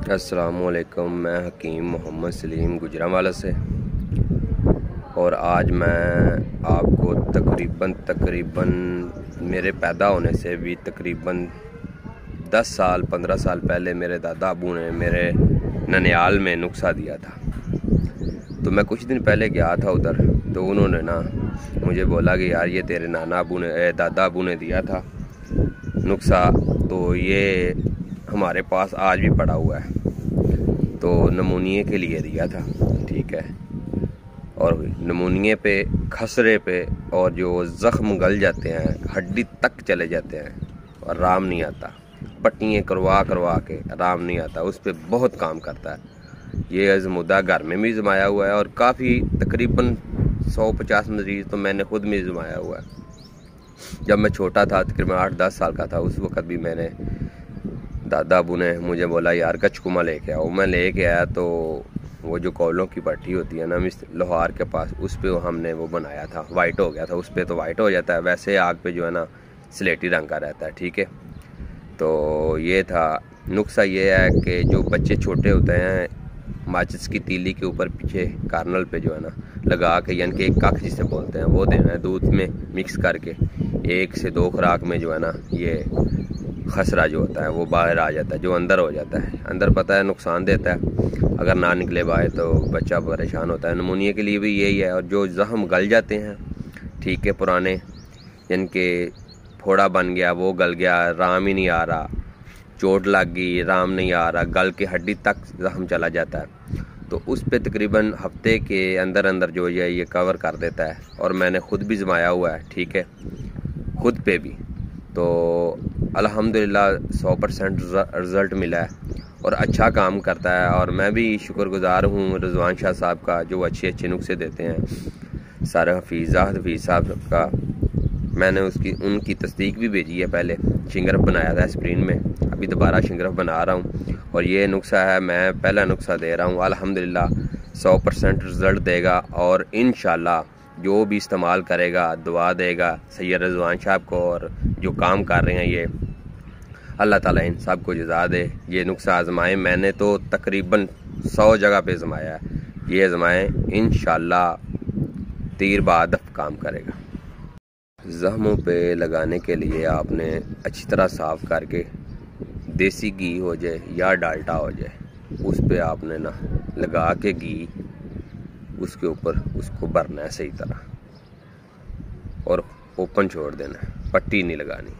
अस्सलामुअलैकुम। मैं हकीम मोहम्मद सलीम गुजरांवाला से, और आज मैं आपको तकरीबन मेरे पैदा होने से भी तकरीबन 10 साल 15 साल पहले मेरे दादा अबू ने मेरे ननियाल में नुस्खा दिया था। तो मैं कुछ दिन पहले गया था उधर, तो उन्होंने ना मुझे बोला कि यार ये तेरे दादा अबू ने दिया था नुस्खा, तो ये हमारे पास आज भी पड़ा हुआ है, तो नमूनिए के लिए दिया था। ठीक है। और नमूनिए पे, खसरे पे, और जो ज़ख्म गल जाते हैं, हड्डी तक चले जाते हैं और आराम नहीं आता, पट्टियाँ करवा के आराम नहीं आता, उस पर बहुत काम करता है। ये अज़मुदा घर में भी जमाया हुआ है, और काफ़ी तकरीबन 150 मरीज़ तो मैंने खुद में जमाया हुआ है। जब मैं छोटा था, तकरीबन 8-10 साल का था, उस वक़्त भी मैंने दादा अबू ने मुझे बोला यार कचकुमा लेके आओ। मैं लेके आया, तो वो जो कोयलों की भट्टी होती है ना लोहार के पास, उस पर हमने वो बनाया था। वाइट हो गया था, उस पर तो वाइट हो जाता है, वैसे आग पे जो है ना स्लेटी रंग का रहता है। ठीक है। तो ये था नुस्खा। ये है कि जो बच्चे छोटे होते हैं, माचिस की तीली के ऊपर पीछे कार्नल पे जो है ना लगा के, यानी कि एक कख जिसे बोलते हैं, वो देना है दूध में मिक्स करके। 1 से 2 खुराक में जो है ना ये खसरा जो होता है वो बाहर आ जाता है, जो अंदर हो जाता है। अंदर पता है नुकसान देता है, अगर ना निकले बाहर तो बच्चा परेशान होता है। नमूनिया के लिए भी यही है। और जो ज़ख्म गल जाते हैं, ठीक है, पुराने, यानी कि फोड़ा बन गया, वो गल गया, राम ही नहीं आ रहा, चोट लग गई, राम नहीं आ रहा, गल के हड्डी तक ज़ख्म चला जाता है, तो उस पे तकरीबन हफ्ते के अंदर अंदर जो है ये कवर कर देता है। और मैंने ख़ुद भी जमाया हुआ है, ठीक है, खुद पे भी, तो अल्हम्दुलिल्लाह 100% रिज़ल्ट मिला है और अच्छा काम करता है। और मैं भी शुक्रगुज़ार हूँ रिजवान शाह साहब का, जो अच्छे नुस्खे देते हैं। सारे हफीज़ साहब का मैंने उनकी तस्दीक भी भेजी है। पहले शिंगरफ बनाया था एस्प्रिन में, अभी दोबारा शिंगरफ बना रहा हूँ, और ये नुस्खा है, मैं पहला नुस्खा दे रहा हूँ। अल्हम्दुलिल्लाह 100% रिज़ल्ट देगा, और इंशाल्लाह जो भी इस्तेमाल करेगा दुआ देगा सैयद रिजवान साहब को। और जो काम कर रहे हैं ये, अल्लाह ताला इन सब को जज़ा दे। ये नुस्खा आजमाएं, मैंने तो तकरीबन 100 जगह पे आजमाया है, ये आजमाएं, इंशाल्लाह तीर बादफ काम करेगा। ज़ख्मों पे लगाने के लिए आपने अच्छी तरह साफ़ करके, देसी घी हो जाए या डाल्डा हो जाए, उस पे आपने ना लगा के घी उसके ऊपर उसको भरना है सही तरह, और ओपन छोड़ देना है, पट्टी नहीं लगानी।